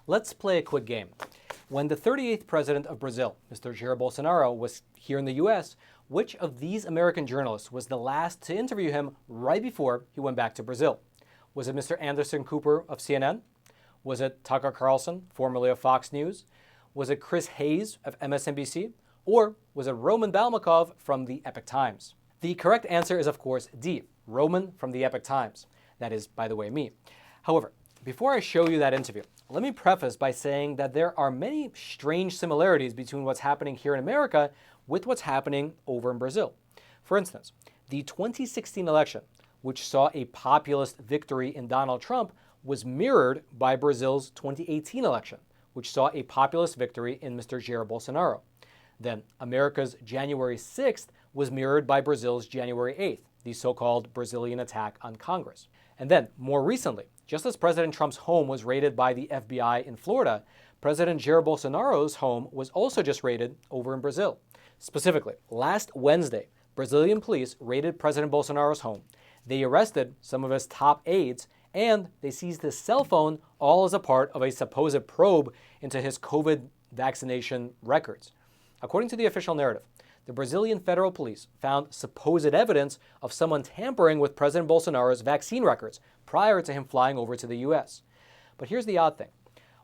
Let's play a quick game. When the 38th president of Brazil, Mr. Jair Bolsonaro, was here in the US, which of these American journalists was the last to interview him right before he went back to Brazil? Was it Mr. Anderson Cooper of CNN? Was it Tucker Carlson, formerly of Fox News? Was it Chris Hayes of MSNBC? Or was it Roman Balmakov from the Epoch Times? The correct answer is, of course, D, Roman from the Epoch Times. That is, by the way, me. However, before I show you that interview, let me preface by saying that there are many strange similarities between what's happening here in America with what's happening over in Brazil. For instance, the 2016 election, which saw a populist victory in Donald Trump, was mirrored by Brazil's 2018 election, which saw a populist victory in Mr. Jair Bolsonaro. Then America's January 6th was mirrored by Brazil's January 8th, the so-called Brazilian attack on Congress. And then, more recently, just as President Trump's home was raided by the FBI in Florida, President Jair Bolsonaro's home was also just raided over in Brazil. Specifically, last Wednesday, Brazilian police raided President Bolsonaro's home. They arrested some of his top aides, and they seized his cell phone, all as a part of a supposed probe into his COVID vaccination records. According to the official narrative, the Brazilian federal police found supposed evidence of someone tampering with President Bolsonaro's vaccine records prior to him flying over to the US. But here's the odd thing.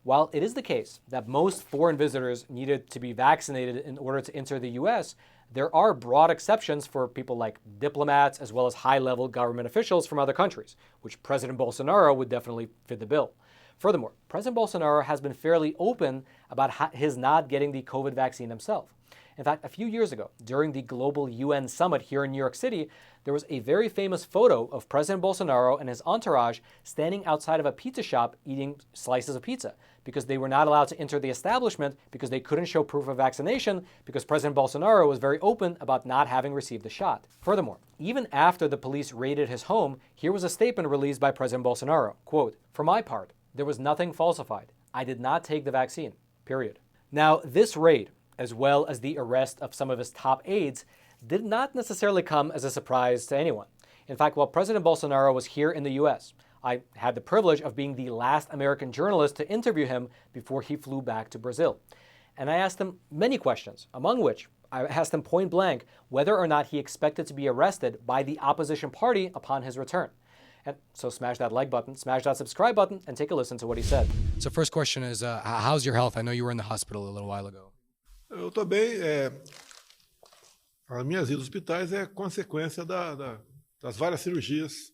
While it is the case that most foreign visitors needed to be vaccinated in order to enter the US, there are broad exceptions for people like diplomats as well as high-level government officials from other countries, which President Bolsonaro would definitely fit the bill. Furthermore, President Bolsonaro has been fairly open about his not getting the COVID vaccine himself. In fact, a few years ago, during the global UN summit here in New York City, there was a very famous photo of President Bolsonaro and his entourage standing outside of a pizza shop eating slices of pizza because they were not allowed to enter the establishment because they couldn't show proof of vaccination because President Bolsonaro was very open about not having received the shot. Furthermore, even after the police raided his home, here was a statement released by President Bolsonaro. Quote, "For my part, there was nothing falsified. I did not take the vaccine, period." Now, this raid, as well as the arrest of some of his top aides, did not necessarily come as a surprise to anyone. In fact, while President Bolsonaro was here in the US, I had the privilege of being the last American journalist to interview him before he flew back to Brazil. And I asked him many questions, among which I asked him point blank whether or not he expected to be arrested by the opposition party upon his return. And so smash that like button, smash that subscribe button, and take a listen to what he said. So first question is, how's your health? I know you were in the hospital a little while ago. Eu estou bem. As minhas idas aos hospitais é consequência das várias cirurgias,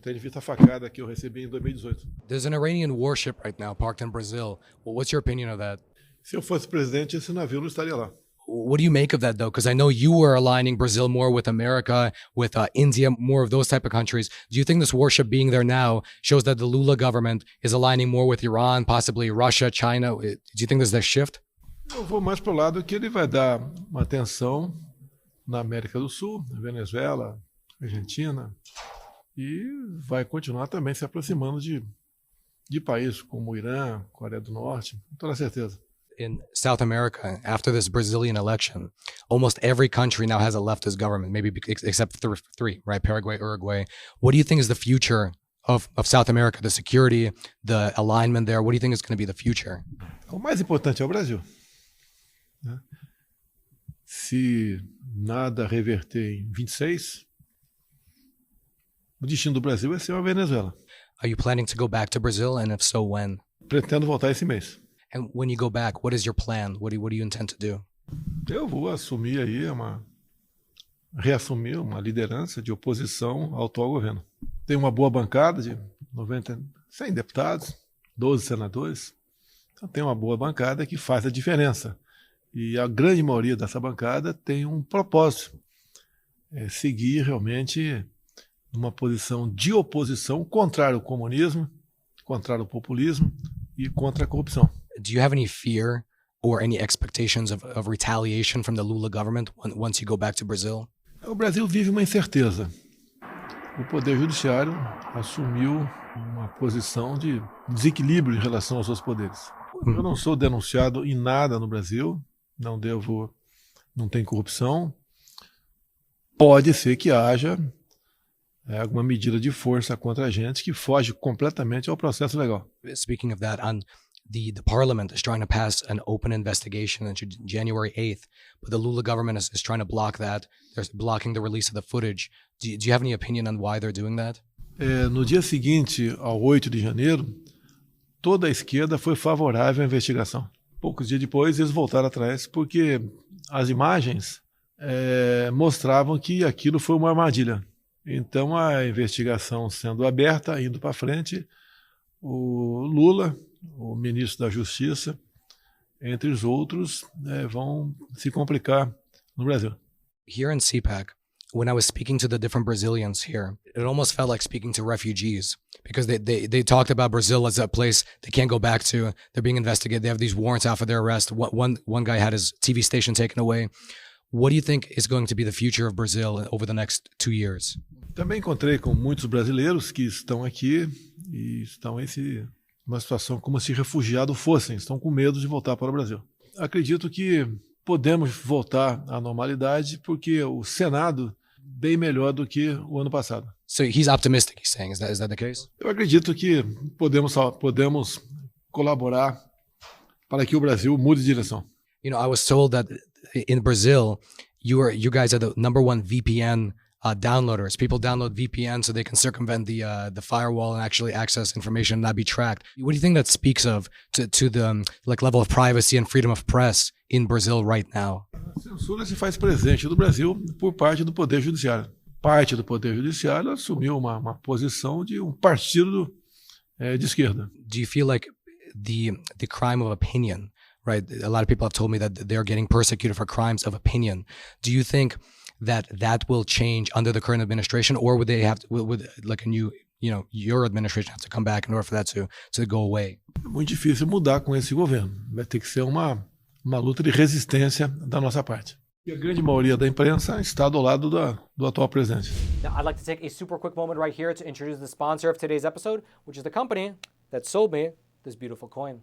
tendo visto a facada que eu recebi em 2018. There's an Iranian warship right now parked in Brazil. Well, what's your opinion of that? Se eu fosse presidente, esse navio não estaria lá. What do you make of that, though? Because I know you were aligning Brazil more with America, with India, more of those type of countries. Do you think this warship being there now shows that the Lula government is aligning more with Iran, possibly Russia, China? Do you think there's that shift? Eu vou mais para o lado que ele vai dar uma atenção na América do Sul, na Venezuela, Argentina, e vai continuar também se aproximando de países como o Irã, Coreia do Norte, com toda certeza. In South America, after this Brazilian election, almost every country now has a leftist government, maybe except three, right? Paraguay, Uruguay. What do you think is the future of South America, the security, the alignment there? What do you think is going to be the future? O mais importante é o Brasil. Se nada reverter em 26, o destino do Brasil vai ser a Venezuela. Are you planning to go back to Brazil, and if so, when? Pretendo voltar esse mês. And when you go back, what is your plan? What do you intend to do? Eu vou assumir aí reassumir uma liderança de oposição ao atual governo. Tem uma boa bancada de 100 deputados, 12 senadores. Então tem uma boa bancada que faz a diferença. E a grande maioria dessa bancada tem um propósito, seguir realmente numa posição de oposição contra o comunismo, contra o populismo e contra a corrupção. Do you have any fear or any expectations of retaliation from the Lula government once you go back to Brazil? O Brasil vive uma incerteza. O Poder Judiciário assumiu uma posição de desequilíbrio em relação aos seus poderes. Eu não sou denunciado em nada no Brasil, não tem corrupção. Pode ser que haja alguma medida de força contra a gente que foge completamente ao processo legal. Speaking of that, the parliament is trying to pass an open investigation into January 8th, but the Lula government is trying to block that. They're blocking the release of the footage. Do you have any opinion on why they're doing that? No dia seguinte ao 8 de janeiro, toda a esquerda foi favorável à investigação. Poucos dias depois, eles voltaram atrás porque as imagens mostravam que aquilo foi uma armadilha. Então, a investigação sendo aberta, indo para frente, o Lula, o ministro da Justiça, entre os outros, vão se complicar no Brasil. Here in CPAC, when I was speaking to the different Brazilians here, it almost felt like speaking to refugees because they talked about Brazil as a place they can't go back to. They're being investigated. They have these warrants out for their arrest. One guy had his TV station taken away. What do you think is going to be the future of Brazil over the next 2 years? Também encontrei com muitos brasileiros que estão aqui e estão em uma situação como se refugiados fossem, estão com medo de voltar para o Brasil. Acredito que podemos voltar à normalidade porque o Senado bem melhor do que o ano passado. So he's optimistic, he's saying. Is that the case? Eu acredito que podemos colaborar para que o Brasil mude de direção. You know, I was told that in Brazil, you guys are the #1 VPN downloaders. People download VPN so they can circumvent the firewall and actually access information and not be tracked. What do you think that speaks of to the level of privacy and freedom of press in Brazil right now? A censura se faz presente no Brasil por parte do Poder Judiciário. Parte do Poder Judiciário assumiu uma posição de partido de esquerda. Do you feel like the crime of opinion, right? A lot of people have told me that they're getting persecuted for crimes of opinion. Do you think that will change under the current administration, or would they have would like a new, your administration have to come back in order for that to go away? É muito difícil mudar com esse governo. Vai ter que ser uma luta de resistência da nossa parte. E a grande maioria da imprensa está do lado do atual presidente. Now, I'd like to take a super quick moment right here to introduce the sponsor of today's episode, which is the company that sold me this beautiful coin.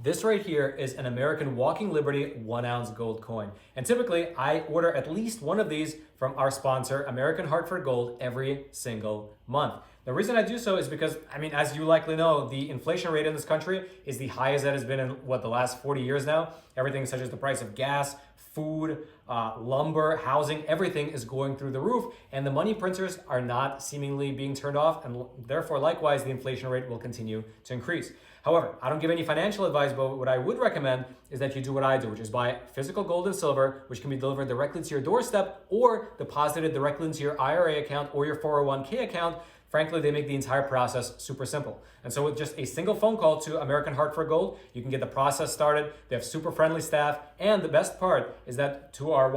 This right here is an American Walking Liberty 1-ounce gold coin. And typically, I order at least one of these from our sponsor, American Hartford Gold, every single month. The reason I do so is because, as you likely know, the inflation rate in this country is the highest that has been in, the last 40 years now. Everything such as the price of gas, food, lumber, housing, everything is going through the roof, and the money printers are not seemingly being turned off, and therefore, likewise, the inflation rate will continue to increase. However, I don't give any financial advice, but what I would recommend is that you do what I do, which is buy physical gold and silver, which can be delivered directly to your doorstep or deposited directly into your IRA account or your 401k account. Frankly, they make the entire process super simple. And so with just a single phone call to American Hartford Gold, you can get the process started. They have super friendly staff. And the best part is that to our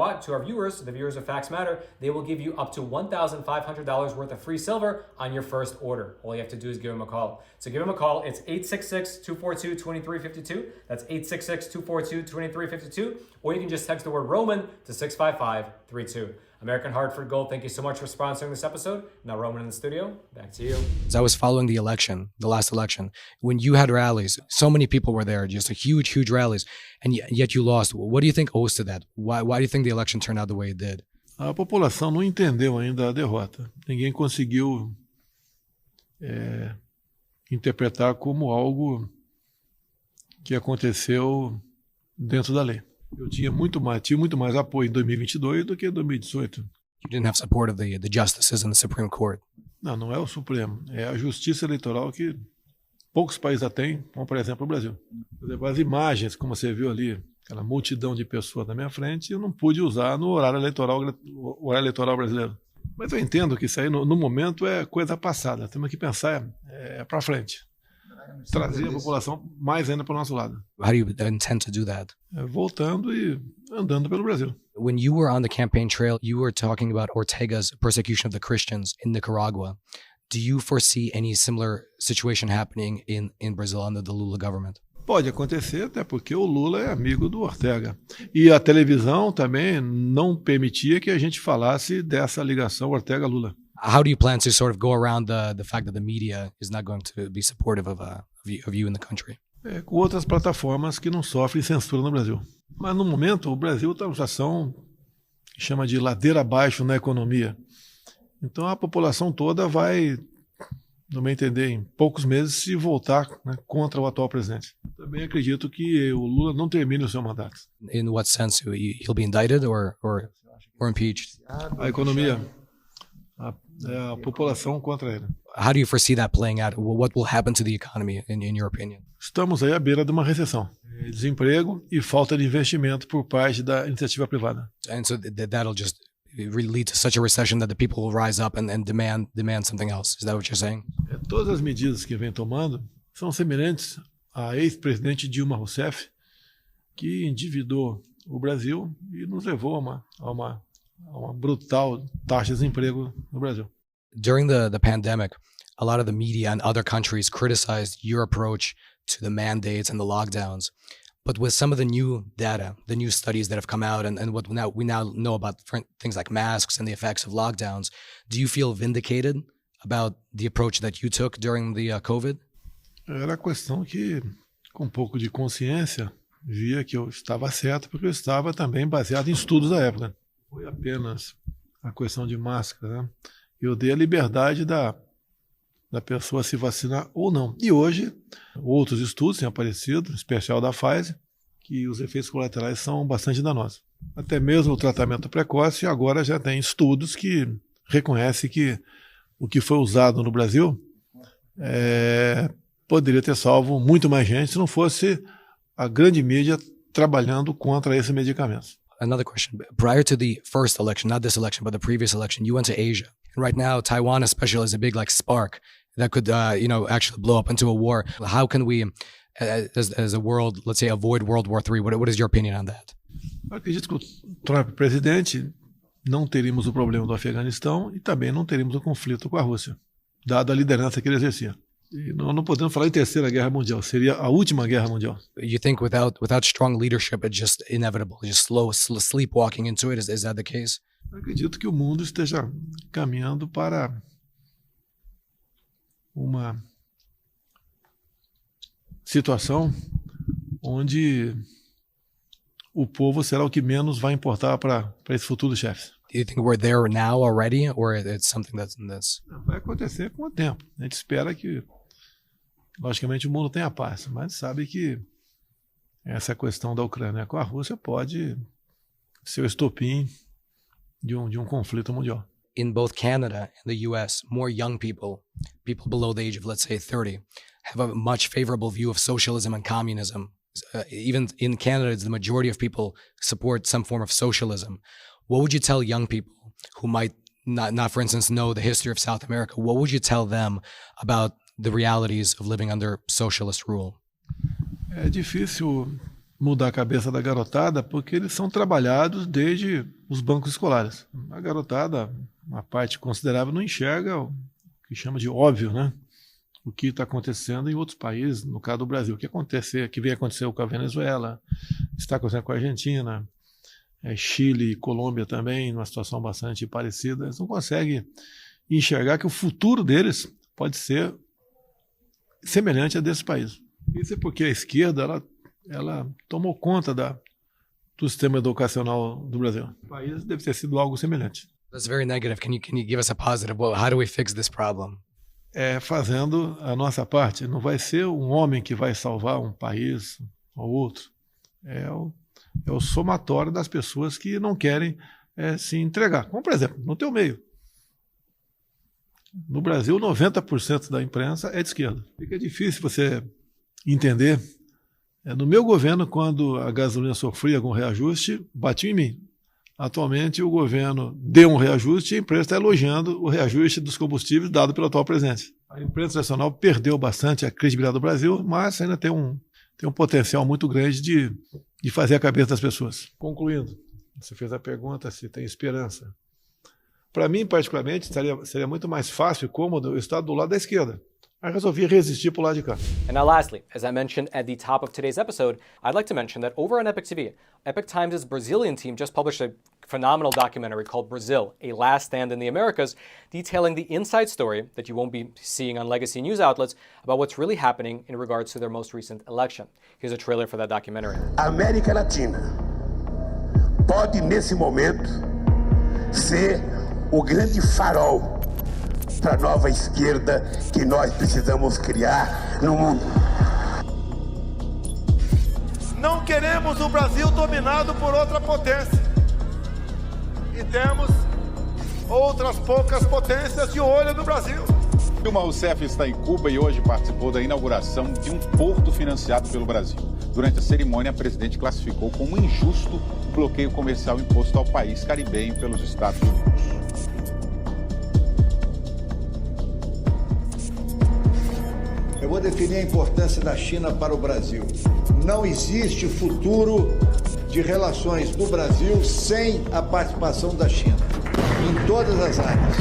viewers, the viewers of Facts Matter, they will give you up to $1,500 worth of free silver on your first order. All you have to do is give them a call. So give them a call. It's 866-242-2352. That's 866-242-2352. Or you can just text the word Roman to 65532. American Hartford Gold, thank you so much for sponsoring this episode. Now, Roman in the studio, back to you. As I was following the last election, when you had rallies, so many people were there, just a huge, huge rallies, and yet you lost. What do you think owes to that? Why do you think the election turned out the way it did? A população não entendeu ainda a derrota. Ninguém conseguiu interpretar como algo que aconteceu dentro da lei. Eu tive muito mais apoio em 2022 do que em 2018. You didn't have support of the justices in the Supreme Court. Não é o Supremo. É a justiça eleitoral que poucos países já têm, como por exemplo o Brasil. As imagens, como você viu ali, aquela multidão de pessoas na minha frente, eu não pude usar no horário eleitoral brasileiro. Mas eu entendo que isso aí, no momento, é coisa passada. Temos que pensar para frente. Trazer a população mais ainda para o nosso lado. How do you intend to do that? Voltando e andando pelo Brasil. When you were on the campaign trail, you were talking about Ortega's persecution of the Christians in Nicaragua. Do you foresee any similar situation happening in Brazil under the Lula government? Pode acontecer, até porque o Lula é amigo do Ortega. E a televisão também não permitia que a gente falasse dessa ligação Ortega-Lula. How do you plan to sort of go around the fact that the media is not going to be supportive of you in the country? Com outras plataformas que não sofrem censura no Brasil. Mas no momento o Brasil está numa situação que chama de ladeira abaixo na economia. Então a população toda vai, no meu entender, em poucos meses se voltar, né, contra o atual presidente. Também acredito que o Lula não termine o seu mandato. In what sense? He'll be indicted or impeached? A economia, a população contra ele. How do you foresee that playing out? What will happen to the economy, in your opinion? Estamos aí à beira de uma recessão. Desemprego e falta de investimento por parte da iniciativa privada. And so that'll just lead to such a recession that the people will rise up and demand something else. Is that what you're saying? Todas as medidas que vem tomando são semelhantes à ex-presidente Dilma Rousseff, que endividou o Brasil e nos levou a uma brutal taxa de desemprego no Brasil. During the pandemic, a lot of the media and other countries criticized your approach to the mandates and the lockdowns. But with some of the new data, the new studies that have come out, and what we now know about things like masks and the effects of lockdowns, do you feel vindicated about the approach that you took during the COVID? Era a questão que, com um pouco de consciência, via que eu estava certo, porque eu estava também baseado em estudos da época. Foi apenas a questão de máscara, né? Eu dei a liberdade da pessoa se vacinar ou não. E hoje, outros estudos têm aparecido, em especial da Pfizer, que os efeitos colaterais são bastante danosos. Até mesmo o tratamento precoce, agora já tem estudos que reconhecem que o que foi usado no Brasil poderia ter salvo muito mais gente se não fosse a grande mídia trabalhando contra esses medicamentos. Another question. Prior to the first election, not this election, but the previous election, you went to Asia. And right now, Taiwan especially is a big spark that could, actually blow up into a war. How can we, as a world, let's say, avoid World War III? What is your opinion on that? Eu acredito que o Trump presidente, não teríamos o problema do Afeganistão e também não teríamos o conflito com a Rússia, dada a liderança que ele exercia. E nós não podemos falar em terceira guerra mundial, seria a última guerra mundial. You think without strong leadership, it's just inevitable, just sleepwalking into it? Is that the case? Eu acredito que o mundo esteja caminhando para uma situação onde o povo será o que menos vai importar para esse futuro chefe. Do you think we're there now already, or it's something that's... Vai acontecer com o tempo. A gente espera que, logicamente, o mundo tenha paz, mas sabe que essa questão da Ucrânia com a Rússia pode ser o estopim de um conflito mundial. In both Canada and the US, more young people below the age of, let's say, 30, have a much favorable view of socialism and communism. Even in Canada, the majority of people support some form of socialism. What would you tell young people who might not, for instance, know the history of South America? What would you tell them about the realities of living under socialist rule? É difícil mudar a cabeça da garotada porque eles são trabalhados desde os bancos escolares. A garotada, uma parte considerável, não enxerga o que chama de óbvio, né? O que está acontecendo em outros países, no caso do Brasil, o que vem acontecer com a Venezuela, está acontecendo com a Argentina, Chile e Colômbia também, numa situação bastante parecida. Eles não conseguem enxergar que o futuro deles pode ser semelhante a desse país. Isso é porque a esquerda ela tomou conta do sistema educacional do Brasil. O país deve ter sido algo semelhante. That's very negative. Can you give us a positive? Well, how do we fix this problem? Fazendo a nossa parte. Não vai ser um homem que vai salvar um país ou outro. É o somatório das pessoas que não querem se entregar. Como, por exemplo, no teu meio. No Brasil, 90% da imprensa é de esquerda. Fica difícil você entender. No meu governo, quando a gasolina sofria algum reajuste, batia em mim. Atualmente, o governo deu um reajuste e a imprensa está elogiando o reajuste dos combustíveis dado pelo atual presidente. A imprensa nacional perdeu bastante a credibilidade do Brasil, mas ainda tem um potencial muito grande de fazer a cabeça das pessoas. Concluindo, você fez a pergunta se tem esperança. Para mim, particularmente, seria muito mais fácil e cômodo eu estar do lado da esquerda. I resolvi resistir pro lado de cá. And now lastly, as I mentioned at the top of today's episode, I'd like to mention that over on Epic TV, Epic Times' Brazilian team just published a phenomenal documentary called Brazil, A Last Stand in the Americas, detailing the inside story that you won't be seeing on legacy news outlets about what's really happening in regards to their most recent election. Here's a trailer for that documentary. A América Latina pode, nesse momento, ser o grande farol para a nova esquerda que nós precisamos criar no mundo. Não queremos o Brasil dominado por outra potência. E temos outras poucas potências de olho no Brasil. Dilma Rousseff está em Cuba e hoje participou da inauguração de um porto financiado pelo Brasil. Durante a cerimônia, a presidente classificou como injusto o bloqueio comercial imposto ao país caribenho pelos Estados Unidos. Eu vou definir a importância da China para o Brasil. Não existe futuro de relações do Brasil sem a participação da China, em todas as áreas.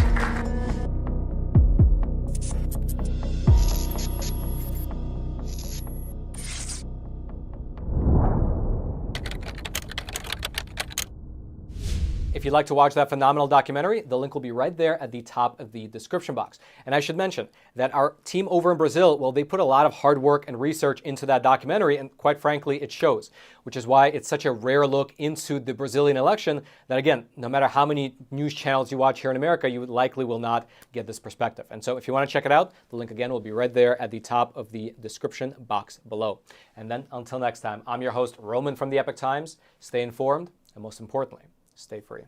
If you'd like to watch that phenomenal documentary, the link will be right there at the top of the description box. And I should mention that our team over in Brazil, well, they put a lot of hard work and research into that documentary, and quite frankly, it shows, which is why it's such a rare look into the Brazilian election that, again, no matter how many news channels you watch here in America, you likely will not get this perspective. And so if you want to check it out, the link again will be right there at the top of the description box below. And then until next time, I'm your host, Roman from the Epoch Times. Stay informed, and most importantly, stay free.